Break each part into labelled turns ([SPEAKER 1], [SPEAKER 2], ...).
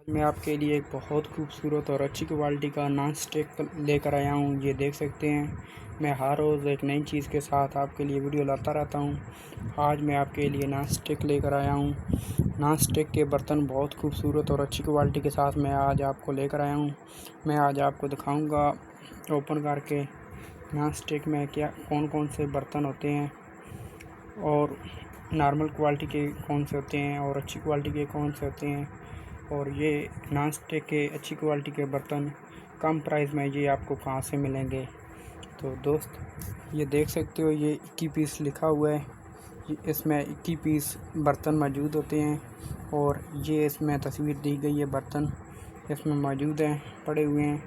[SPEAKER 1] میں آپ کے لیے ایک بہت خوبصورت اور اچھی کوالٹی کا نان اسٹک لے کر آیا ہوں۔ یہ دیکھ سکتے ہیں، میں ہر روز ایک نئی چیز کے ساتھ آپ کے لیے ویڈیو لاتا رہتا ہوں۔ آج میں آپ کے لیے نان اسٹک لے کر آیا ہوں۔ نان اسٹک کے برتن بہت خوبصورت اور اچھی کوالٹی کے ساتھ میں آج آپ کو لے کر آیا ہوں۔ میں آج آپ کو دکھاؤں گا اوپن کر کے نان اسٹک میں کون سے برتن ہوتے ہیں، اور نارمل کوالٹی کے کون سے ہوتے ہیں اور اچھی کوالٹی کے کون سے ہوتے ہیں، اور یہ نان اسٹک کے اچھی کوالٹی کے برتن کم پرائز میں یہ آپ کو کہاں سے ملیں گے۔ تو دوست، یہ دیکھ سکتے ہو، یہ 21 پیس لکھا ہوا ہے۔ اس میں 21 پیس برتن موجود ہوتے ہیں، اور یہ اس میں تصویر دی گئی ہے۔ برتن اس میں موجود ہیں، پڑے ہوئے ہیں،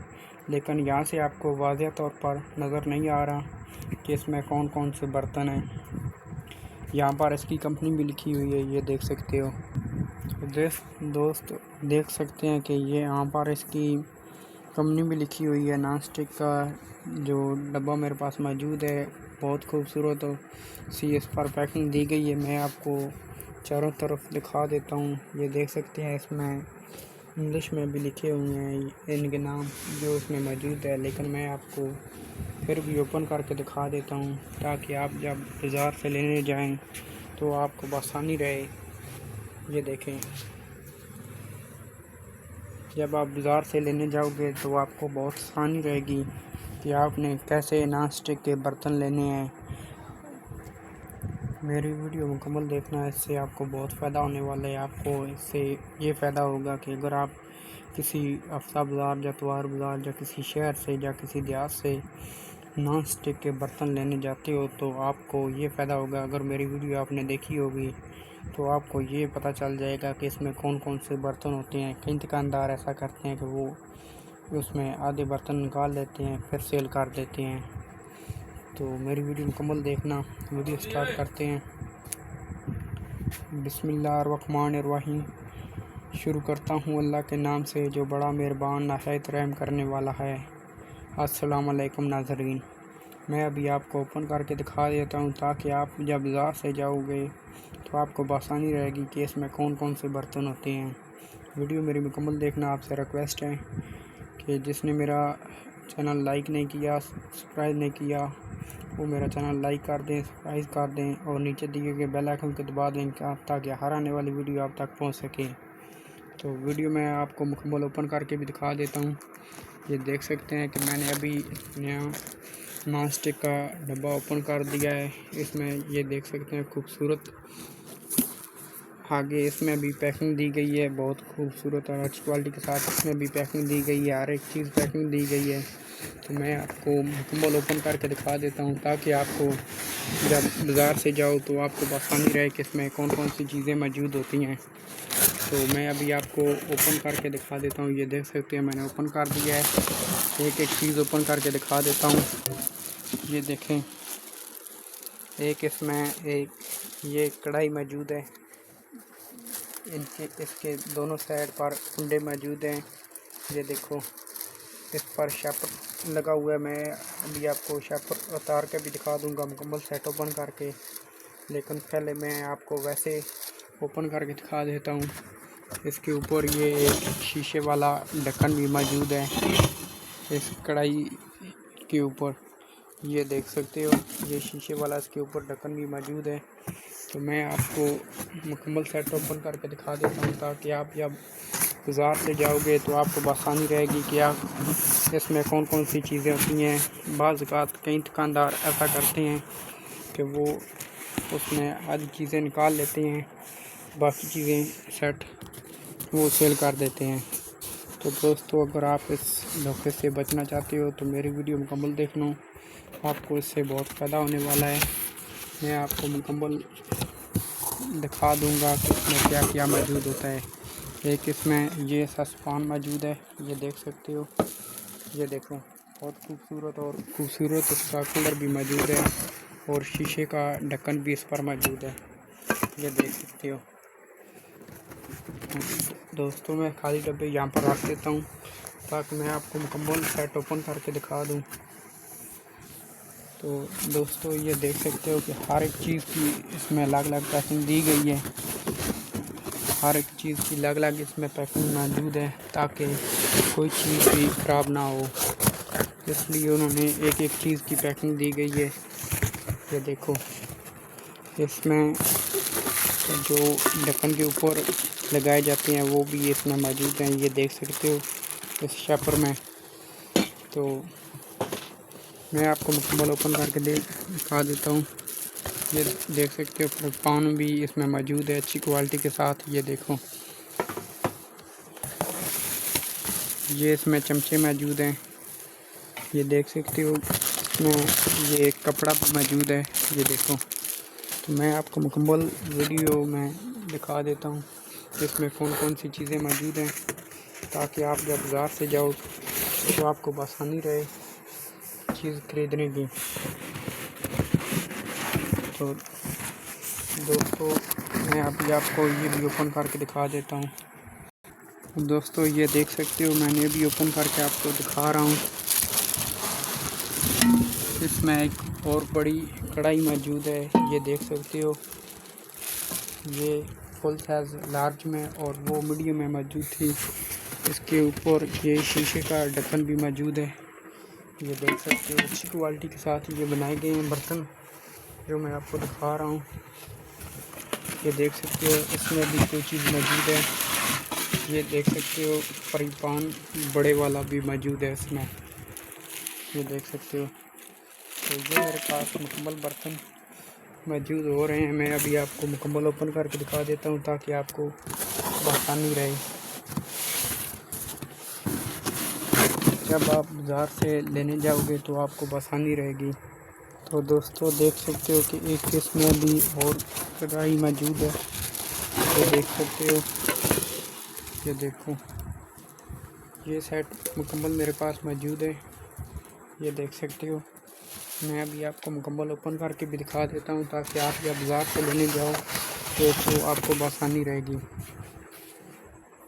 [SPEAKER 1] لیکن یہاں سے آپ کو واضح طور پر نظر نہیں آ رہا کہ اس میں کون سے برتن ہیں۔ یہاں پر اس کی کمپنی بھی لکھی ہوئی ہے، یہ دیکھ سکتے ہو۔ دوست دیکھ سکتے ہیں کہ یہ یہاں پر اس کی کمپنی بھی لکھی ہوئی ہے۔ نان اسٹک کا جو ڈبہ میرے پاس موجود ہے، بہت خوبصورت سی اس پر پیکنگ دی گئی ہے۔ میں آپ کو چاروں طرف دکھا دیتا ہوں۔ یہ دیکھ سکتے ہیں، اس میں انگلش میں بھی لکھے ہوئے ہیں ان کے نام جو اس میں موجود ہے، لیکن میں آپ کو پھر بھی اوپن کر کے دکھا دیتا ہوں تاکہ آپ جب بازار سے لینے جائیں تو آپ کو بآسانی رہے۔ یہ دیکھیں، جب آپ بازار سے لینے جاؤ گے تو آپ کو بہت آسانی رہے گی کہ آپ نے کیسے نان اسٹک کے برتن لینے ہیں۔ میری ویڈیو مکمل دیکھنا ہے، اس سے آپ کو بہت فائدہ ہونے والا ہے۔ آپ کو اس سے یہ فائدہ ہوگا کہ اگر آپ کسی افسا بازار یا اتوار بازار یا کسی شہر سے یا کسی دیہات سے نان اسٹک کے برتن لینے جاتے ہو تو آپ کو یہ فائدہ ہوگا۔ اگر میری ویڈیو آپ نے دیکھی ہوگی تو آپ کو یہ پتہ چل جائے گا کہ اس میں کون سے برتن ہوتے ہیں۔ کئی دکاندار ایسا کرتے ہیں کہ وہ اس میں آدھے برتن نکال لیتے ہیں پھر سیل کر دیتے ہیں۔ تو میری ویڈیو مکمل دیکھنا۔ ویڈیو سٹارٹ کرتے ہیں۔ بسم اللہ الرحمن الرحیم۔ شروع کرتا ہوں اللہ کے نام سے جو بڑا مہربان نہایت رحم کرنے والا ہے۔ السلام علیکم ناظرین، میں ابھی آپ کو اوپن کر کے دکھا دیتا ہوں تاکہ آپ جب بازار سے جاؤ گے تو آپ کو بآسانی رہے گی کہ اس میں کون سے برتن ہوتے ہیں۔ ویڈیو میری مکمل دیکھنا۔ آپ سے ریکویسٹ ہے کہ جس نے میرا چینل لائک نہیں کیا، سبسکرائب نہیں کیا، وہ میرا چینل لائک کر دیں، سبسکرائب کر دیں، اور نیچے دیے گئے بیل آئیکن کو دبا دیں تاکہ ہر آنے والی ویڈیو آپ تک پہنچ سکے۔ تو ویڈیو میں آپ کو مکمل اوپن کر کے بھی دکھا دیتا ہوں۔ یہ دیکھ سکتے ہیں کہ میں نے ابھی نیا نان اسٹک کا ڈبہ اوپن کر دیا ہے۔ اس میں یہ دیکھ سکتے ہیں خوبصورت، آگے اس میں بھی پیکنگ دی گئی ہے، بہت خوبصورت اور اچھی کوالٹی کے ساتھ اس میں بھی پیکنگ دی گئی ہے، ہر ایک چیز پیکنگ دی گئی ہے۔ تو میں آپ کو مکمل اوپن کر کے دکھا دیتا ہوں تاکہ آپ کو جب بازار سے جاؤ تو آپ کو بآسانی رہے کہ اس میں کون سی چیزیں موجود ہوتی ہیں۔ تو میں ابھی آپ کو اوپن کر کے دکھا دیتا ہوں۔ یہ دیکھ سکتے ہیں، میں نے اوپن کر دیا ہے۔ ایک چیز اوپن کر کے دکھا دیتا ہوں۔ یہ دیکھیں، اس میں یہ کڑھائی موجود ہے، اس کے دونوں سائڈ پر کنڈے موجود ہیں۔ یہ دیکھو، اس پر شاپر لگا ہوا ہے۔ میں ابھی آپ کو شاپر اتار کے بھی دکھا دوں گا مکمل سیٹ اوپن کر کے، لیکن پہلے میں آپ کو ویسے اوپن کر کے دکھا دیتا ہوں۔ اس کے اوپر یہ ایک شیشے والا ڈھکن بھی موجود ہے اس کڑھائی کے اوپر۔ یہ دیکھ سکتے ہو، یہ شیشے والا اس کے اوپر ڈھکن بھی موجود ہے۔ تو میں آپ کو مکمل سیٹ اوپن کر کے دکھا دیتا ہوں تاکہ آپ جب بازار سے جاؤ گے تو آپ کو بآسانی رہے گی کہ آپ اس میں کون سی چیزیں ہوتی ہیں۔ بعض اوقات کئی دکاندار ایسا کرتے ہیں کہ وہ اس میں آدھی چیزیں نکال لیتے ہیں، باقی چیزیں سیٹ وہ سیل کر دیتے ہیں۔ تو دوستو، اگر آپ اس دھوکے سے بچنا چاہتے ہو تو میری ویڈیو مکمل دیکھنا، آپ کو اس سے بہت فائدہ ہونے والا ہے۔ میں آپ کو مکمل دکھا دوں گا کہ اس میں کیا موجود ہوتا ہے۔ ایک اس میں یہ ساسپان موجود ہے، یہ دیکھ سکتے ہو۔ یہ دیکھو، بہت خوبصورت اس کا کلر بھی موجود ہے، اور شیشے کا ڈھکن بھی اس پر موجود ہے، یہ دیکھ سکتے ہو۔ دوستوں، میں خالی ڈبے یہاں پر رکھ دیتا ہوں تاکہ میں آپ کو مکمل سیٹ اوپن کر کے دکھا دوں۔ تو دوستو، یہ دیکھ سکتے ہو کہ ہر ایک چیز کی اس میں الگ پیکنگ دی گئی ہے۔ ہر ایک چیز کی الگ الگ اس میں پیکنگ موجود ہے تاکہ کوئی چیز بھی خراب نہ ہو، اس لیے انہوں نے ایک ایک چیز کی پیکنگ دی گئی ہے۔ یہ دیکھو، اس میں جو ڈھکن کے اوپر لگائے جاتے ہیں وہ بھی اس میں موجود ہیں، یہ دیکھ سکتے ہو اس شاپر میں۔ تو میں آپ کو مکمل اوپن کر کے دکھا دیتا ہوں۔ یہ دیکھ سکتے ہو پان بھی اس میں موجود ہے اچھی کوالٹی کے ساتھ۔ یہ دیکھو، یہ اس میں چمچے موجود ہیں، یہ دیکھ سکتے ہو۔ اس میں یہ ایک کپڑا بھی موجود ہے، یہ دیکھو۔ تو میں آپ کو مکمل ویڈیو میں دکھا دیتا ہوں اس میں کون کون سی چیزیں موجود ہیں، تاکہ آپ جب بازار سے جاؤ تو آپ کو بآسانی رہے چیز خریدنے کی۔ تو دوستو، میں ابھی آپ کو یہ بھی اوپن کر کے دکھا دیتا ہوں۔ دوستو یہ دیکھ سکتے ہو، میں نے ابھی اوپن کر کے آپ کو دکھا رہا ہوں۔ اس میں ایک اور بڑی کڑھائی موجود ہے، یہ دیکھ سکتے ہو۔ یہ فل سائز لارج میں اور وہ میڈیم میں موجود تھی۔ اس کے اوپر یہ شیشے کا ڈھکن بھی موجود ہے، یہ دیکھ سکتے ہو۔ اچھی کوالٹی کے ساتھ یہ بنائے گئے ہیں برتن جو میں آپ کو دکھا رہا ہوں۔ یہ دیکھ سکتے ہو، اس میں بھی کوئی چیز موجود ہے، یہ دیکھ سکتے ہو۔ فرائی پان بڑے والا بھی موجود ہے اس میں، یہ دیکھ سکتے ہو۔ تو یہ میرے پاس مکمل برتن موجود ہو رہے ہیں، میں ابھی آپ کو مکمل اوپن کر کے دکھا دیتا ہوں تاکہ آپ کو بآسانی رہے جب آپ بازار سے لینے جاؤ گے تو آپ کو بآسانی رہے گی۔ تو دوستو دیکھ سکتے ہو کہ ایک اس میں بھی اور کڑھائی موجود ہے، یہ دیکھ سکتے ہو۔ یہ دیکھو، یہ سیٹ مکمل میرے پاس موجود ہے، یہ دیکھ سکتے ہو۔ میں ابھی آپ کو مکمل اوپن کر کے بھی دکھا دیتا ہوں تاکہ آپ جب بازار سے لینے جاؤ تو آپ کو بآسانی رہے گی۔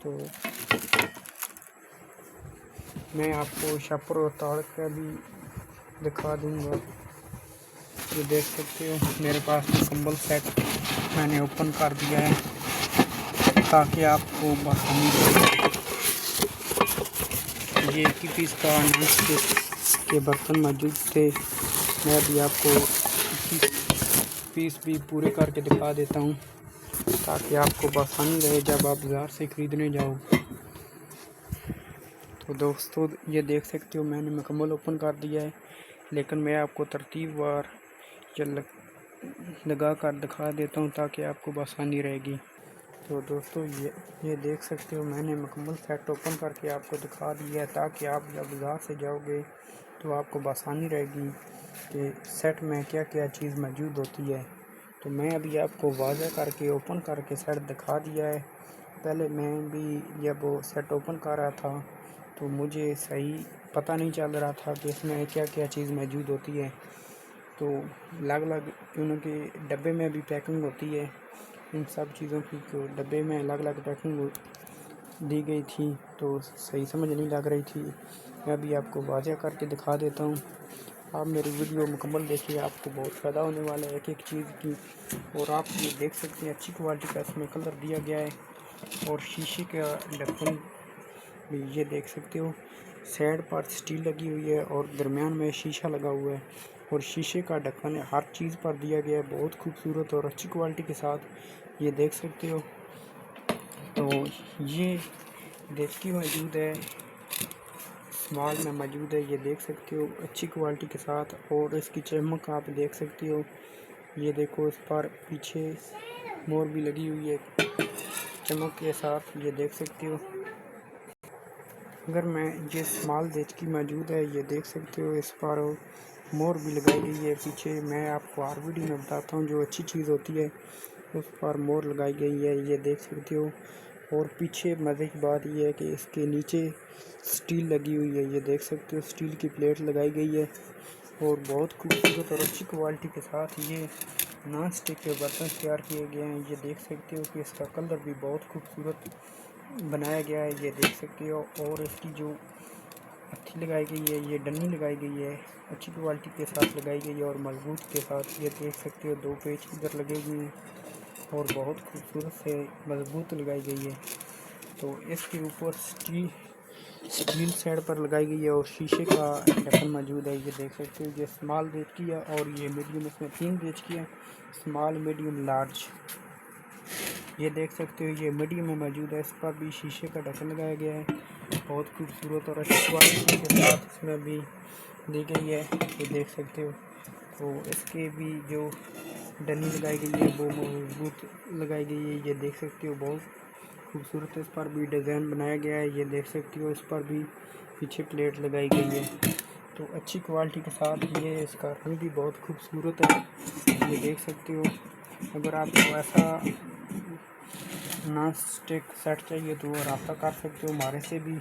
[SPEAKER 1] تو میں آپ کو شاپر اور تاڑ کا بھی دکھا دوں گا، یہ دیکھ سکتے ہو۔ میرے پاس مکمل سیٹ میں نے اوپن کر دیا ہے تاکہ آپ کو بآسانی رہے۔ یہ 1 پیس کا نان اسٹک کے برتن موجود تھے، میں ابھی آپ کو 21 پیس بھی پورے کر کے دکھا دیتا ہوں تاکہ آپ کو بآسانی رہے جب آپ بازار سے خریدنے جاؤ۔ تو دوستو یہ دیکھ سکتے ہو، میں نے مکمل اوپن کر دیا ہے، لیکن میں آپ کو ترتیب وار لگا کر دکھا دیتا ہوں تاکہ آپ کو بآسانی رہے گی۔ تو دوستو یہ دیکھ سکتے ہو، میں نے مکمل سیٹ اوپن کر کے آپ کو دکھا دیا ہے تاکہ آپ جب بازار سے جاؤ گے تو آپ کو بآسانی رہے گی کہ سیٹ میں کیا کیا چیز موجود ہوتی ہے۔ تو میں ابھی آپ کو واضح کر کے اوپن کر کے سیٹ دکھا دیا ہے۔ پہلے میں بھی جب وہ سیٹ اوپن کر رہا تھا تو مجھے صحیح پتہ نہیں چل رہا تھا کہ اس میں کیا کیا چیز موجود ہوتی ہے۔ تو الگ الگ کیونکہ ڈبے میں بھی پیکنگ ہوتی ہے ان سب چیزوں کی، تو ڈبے میں الگ الگ پیکنگ دی گئی تھی تو صحیح سمجھ نہیں لگ رہی تھی۔ میں ابھی آپ کو واضح کر کے دکھا دیتا ہوں، آپ میری ویڈیو مکمل دیکھیے، آپ کو بہت فائدہ ہونے والا ہے ایک ایک چیز کی۔ اور آپ یہ دیکھ سکتے ہیں اچھی کوالٹی کا اس میں کلر دیا گیا ہے، اور شیشے کا ڈھکن بھی یہ دیکھ سکتے ہو۔ سائڈ پر سٹیل لگی ہوئی ہے اور درمیان میں شیشہ لگا ہوا ہے، اور شیشے کا ڈھکن ہر چیز پر دیا گیا ہے بہت خوبصورت اور اچھی کوالٹی کے ساتھ، یہ دیکھ سکتے ہو۔ تو یہ دیکھتی موجود ہے، اسمال میں موجود ہے، یہ دیکھ سکتے ہو اچھی کوالٹی کے ساتھ، اور اس کی چمک آپ دیکھ سکتے ہو۔ یہ دیکھو، اس پر پیچھے مور بھی لگی ہوئی ہے چمک کے ساتھ، یہ دیکھ سکتے ہو۔ اگر میں یہ اسمال دیکھتی موجود ہے، یہ دیکھ سکتے ہو، اس پر مور بھی لگائی گئی ہے پیچھے۔ میں آپ کو ہر ویڈیو میں بتاتا ہوں جو اچھی چیز ہوتی ہے اس پر مور لگائی گئی ہے، یہ دیکھ سکتے ہو۔ اور پیچھے مزے کی بات یہ ہے کہ اس کے نیچے سٹیل لگی ہوئی ہے، یہ دیکھ سکتے ہو، سٹیل کی پلیٹ لگائی گئی ہے، اور بہت خوبصورت اور اچھی کوالٹی کے ساتھ یہ نان اسٹک کے برتن تیار کیے گئے ہیں۔ یہ دیکھ سکتے ہو کہ اس کا کلر بھی بہت خوبصورت بنایا گیا ہے، یہ دیکھ سکتے ہو۔ اور اس کی جو ہتھی لگائی گئی ہے، یہ ڈنی لگائی گئی ہے، اچھی کوالٹی کے ساتھ لگائی گئی ہے اور مضبوط کے ساتھ، یہ دیکھ سکتے ہو 2 پیچ ادھر لگے ہوئے ہیں، اور بہت خوبصورت سے مضبوط لگائی گئی ہے۔ تو اس کے اوپر اسٹیل سائڈ پر لگائی گئی ہے اور شیشے کا ڈھکن موجود ہے۔ یہ دیکھ سکتے ہو، یہ اسمال گیج کی ہے اور یہ میڈیم، اس میں 3 گیج کی ہے، اسمال، میڈیم، لارج۔ یہ دیکھ سکتے ہو یہ میڈیم میں موجود ہے، اس پر بھی شیشے کا ڈھکن لگایا گیا ہے، بہت خوبصورت اور اچھی کوالٹی کے ساتھ اس میں بھی دی گئی ہے۔ یہ دیکھ سکتے ہو، تو اس کے بھی جو ڈنی لگائی گئی ہے وہ مضبوط لگائی گئی ہے۔ یہ دیکھ سکتے ہو بہت خوبصورت، اس پر بھی ڈیزائن بنایا گیا ہے۔ یہ دیکھ سکتے ہو اس پر بھی پیچھے پلیٹ لگائی گئی ہے، تو اچھی کوالٹی کے ساتھ یہ اس کا رنگ بھی بہت خوبصورت ہے۔ یہ دیکھ سکتے ہو، اگر آپ کو ایسا نان اسٹک سیٹ چاہیے تو رابطہ کر سکتے ہو ہمارے سے بھی،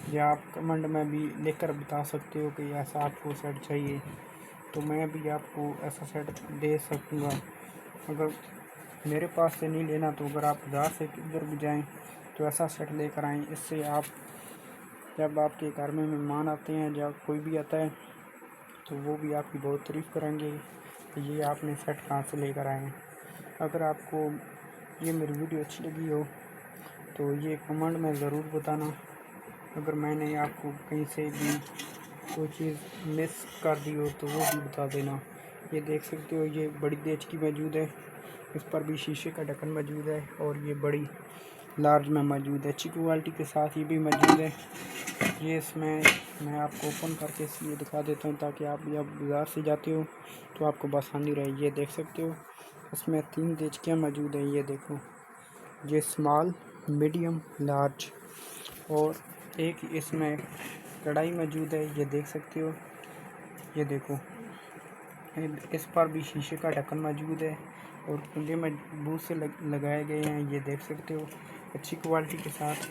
[SPEAKER 1] یا آپ کمنٹ میں بھی لکھ کر بتا سکتے ہو کہ ایسا آپ کو سیٹ چاہیے، تو میں بھی آپ کو ایسا سیٹ دے سکوں گا۔ اگر میرے پاس سے نہیں لینا تو اگر آپ بازار سے کدھر بھی جائیں تو ایسا سیٹ لے کر آئیں، اس سے آپ جب آپ کے گھر میں مہمان آتے ہیں یا کوئی بھی آتا ہے تو وہ بھی آپ کی بہت تعریف کریں گے کہ یہ آپ نے سیٹ کہاں سے لے کر آئے ہیں۔ اگر آپ کو یہ میری ویڈیو اچھی لگی ہو تو یہ کمنٹ میں ضرور بتانا، اگر میں نے آپ کو کہیں سے بھی کوئی چیز مس کر دی ہو تو وہ بھی بتا دینا۔ یہ دیکھ سکتے ہو یہ بڑی گیج کی موجود ہے، اس پر بھی شیشے کا ڈھکن موجود ہے، اور یہ بڑی لارج میں موجود ہے، اچھی کوالٹی کے ساتھ یہ بھی موجود ہے۔ یہ اس میں آپ کو اوپن کر کے اس لیے دکھا دیتا ہوں تاکہ آپ جب بازار سے جاتے ہو تو آپ کو بآسانی رہے۔ یہ دیکھ سکتے ہو اس میں 3 گیچکیاں موجود ہیں، یہ دیکھو، یہ اسمال، میڈیم، لارج، اور ایک اس میں کڑھائی موجود ہے۔ یہ دیکھ سکتے ہو، یہ دیکھو، اس پر بھی شیشے کا ڈھکن موجود ہے اور کنڈے مضبوط سے لگائے گئے ہیں۔ یہ دیکھ سکتے ہو اچھی کوالٹی کے ساتھ،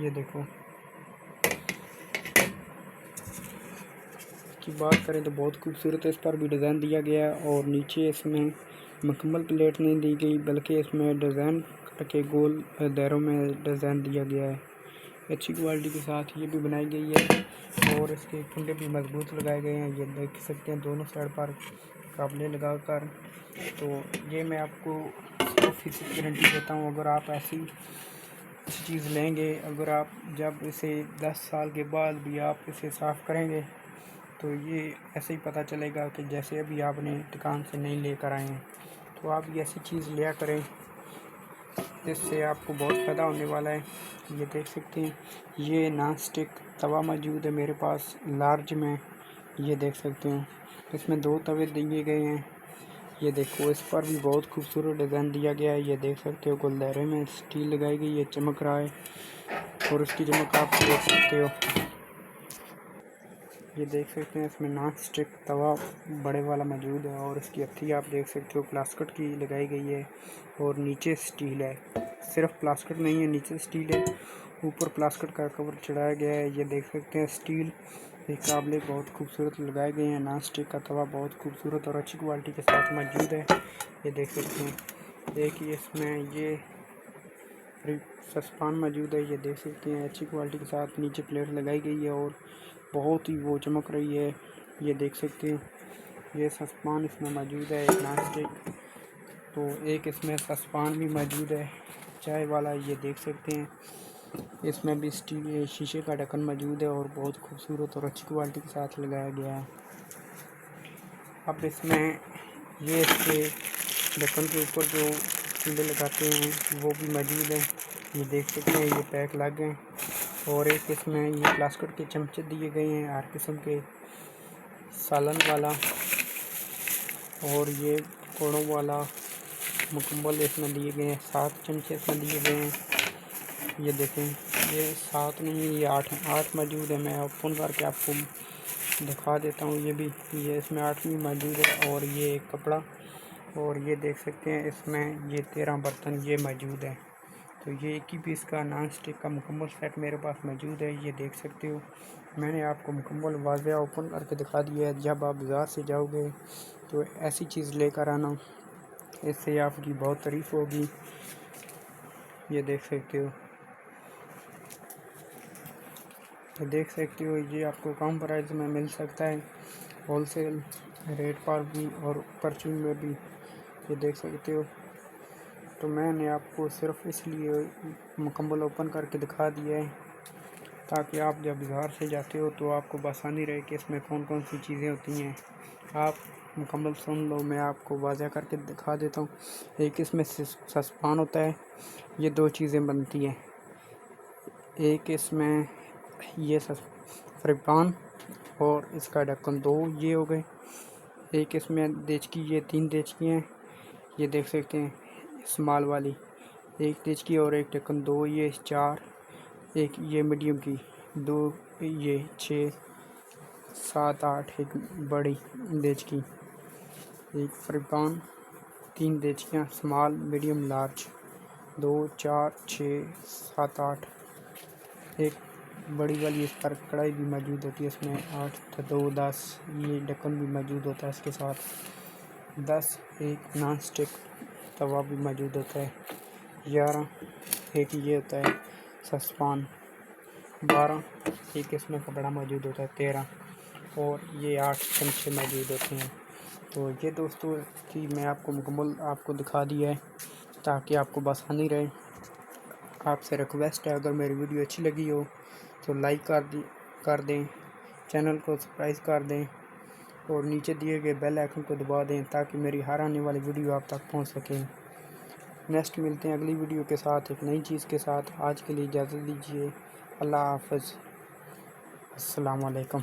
[SPEAKER 1] یہ دیکھو۔ کی بات کریں تو بہت خوبصورت ہے، اس پر بھی ڈیزائن دیا گیا ہے، اور نیچے اس میں مکمل پلیٹ نہیں دی گئی بلکہ اس میں ڈیزائن کر کے گول دائروں میں ڈیزائن دیا گیا ہے۔ اچھی کوالٹی کے ساتھ یہ بھی بنائی گئی ہے اور اس کے کنڈے بھی مضبوط لگائے گئے ہیں۔ یہ دیکھ سکتے ہیں دونوں سائڈ پر قابلے لگا کر، تو یہ میں آپ کو 100% گارنٹی دیتا ہوں، اگر آپ ایسی چیز لیں گے، اگر آپ جب اسے 10 سال کے بعد بھی آپ اسے صاف کریں گے تو یہ ایسے ہی پتہ چلے گا کہ جیسے ابھی آپ نے دکان سے نہیں لے کر آئے ہیں۔ تو آپ یہ ایسی چیز لیا کریں، اس سے آپ کو بہت فائدہ ہونے والا ہے۔ یہ دیکھ سکتے ہیں یہ نان اسٹک توا موجود ہے میرے پاس لارج میں، یہ دیکھ سکتے ہیں اس میں 2 توے دیے گئے ہیں۔ یہ دیکھو اس پر بھی بہت خوبصورت ڈیزائن دیا گیا ہے۔ یہ دیکھ سکتے ہو گول دائرے میں اسٹیل لگائی گئی ہے، چمک رہا ہے اور اس کی چمک آپ دیکھ سکتے ہو۔ یہ دیکھ سکتے ہیں اس میں نان اسٹک توا بڑے والا موجود ہے، اور اس کی ہتھی آپ دیکھ سکتے ہو پلاسٹک کی لگائی گئی ہے اور نیچے اسٹیل ہے، صرف پلاسٹک نہیں ہے، نیچے اسٹیل ہے، اوپر پلاسٹک کا کور چڑھایا گیا ہے۔ یہ دیکھ سکتے ہیں اسٹیل کے قابلے بہت خوبصورت لگائے گئے ہیں۔ نان اسٹک کا توا بہت خوبصورت اور اچھی کوالٹی کے ساتھ موجود ہے۔ یہ دیکھ سکتے ہیں ایک ہی اس میں یہ سسپان موجود ہے۔ یہ دیکھ سکتے ہیں اچھی کوالٹی کے ساتھ نیچے پلیٹ لگائی گئی ہے اور بہت ہی وہ چمک رہی ہے۔ یہ دیکھ سکتے ہیں یہ سسپان اس میں موجود ہے، ایک نان اسٹک، تو ایک اس میں سسپان بھی موجود ہے چائے والا۔ یہ دیکھ سکتے ہیں اس میں بھی اسٹیل شیشے کا ڈھکن موجود ہے اور بہت خوبصورت اور اچھی کوالٹی کے ساتھ لگایا گیا ہے۔ اب اس میں یہ اس کے ڈھکن کے اوپر جو کنڈے لگاتے ہیں وہ بھی موجود ہیں۔ یہ دیکھ سکتے ہیں یہ پیک لگ ہیں، اور ایک اس میں یہ پلاسٹک کے چمچے دیے گئے ہیں ہر قسم کے، سالن والا اور یہ پکوڑوں والا مکمل اس میں دیے گئے ہیں، 7 چمچے اس میں دیے گئے ہیں۔ یہ دیکھیں یہ 7 نہیں یہ 8 موجود ہے، میں اوپن کر کے آپ کو دکھا دیتا ہوں۔ یہ بھی یہ اس میں 8 بھی موجود ہے، اور یہ ایک کپڑا، اور یہ دیکھ سکتے ہیں اس میں یہ 13 برتن یہ موجود ہے۔ تو یہ 1 ہی پیس کا نان اسٹک کا مکمل سیٹ میرے پاس موجود ہے۔ یہ دیکھ سکتے ہو میں نے آپ کو مکمل واضح اوپن کر کے دکھا دیا ہے۔ جب آپ بازار سے جاؤ گے تو ایسی چیز لے کر آنا، اس سے آپ کی بہت تعریف ہوگی۔ یہ دیکھ سکتے ہو، یہ آپ کو کم پرائز میں مل سکتا ہے، ہول سیل ریٹ پر بھی اور پرچون میں بھی۔ یہ دیکھ سکتے ہو تو میں نے آپ کو صرف اس لیے مکمل اوپن کر کے دکھا دیا ہے تاکہ آپ جب گھر سے جاتے ہو تو آپ کو بآسانی رہے کہ اس میں کون کون سی چیزیں ہوتی ہیں۔ آپ مکمل سن لو، میں آپ کو واضح کر کے دکھا دیتا ہوں۔ ایک اس میں سسپان ہوتا ہے، یہ دو چیزیں بنتی ہیں۔ ایک اس میں یہ فرائی پان اور اس کا ڈھکن، دو یہ ہو گئے۔ ایک اس میں دیچکی، یہ 3 دیچکی ہیں، یہ دیکھ سکتے ہیں اسمال والی، ایک دیچکی اور ایک ڈھکن، 2 یہ 4، ایک یہ میڈیم کی، 2 یہ 6 7 8، ایک بڑی دیچکی، ایک فرائی پان، 3 دیچکیاں اسمال میڈیم لارج، 2 4 6 7 8، ایک بڑی والی اس پر کڑھائی بھی موجود ہوتی ہے، اس میں 8 2 10، یہ ڈھکن بھی موجود ہوتا ہے اس کے ساتھ، 10 ایک نان اسٹک توا بھی موجود ہوتا ہے، 11 ایک یہ ہوتا ہے سسپان، 12 ایک اس میں کپڑا موجود ہوتا ہے، 13 اور یہ 8 چمچے موجود ہوتے ہیں۔ تو یہ دوستو کہ میں آپ کو مکمل آپ کو دکھا دیا ہے تاکہ آپ کو بآسانی رہے۔ آپ سے ریکویسٹ ہے اگر میری ویڈیو اچھی لگی ہو تو لائک کر دیں، چینل کو سبسکرائب کر دیں اور نیچے دیے گئے بیل آئیکن کو دبا دیں تاکہ میری ہر آنے والی ویڈیو آپ تک پہنچ سکیں۔ نیکسٹ ملتے ہیں اگلی ویڈیو کے ساتھ ایک نئی چیز کے ساتھ۔ آج کے لیے اجازت دیجیے، اللہ حافظ، السلام علیکم۔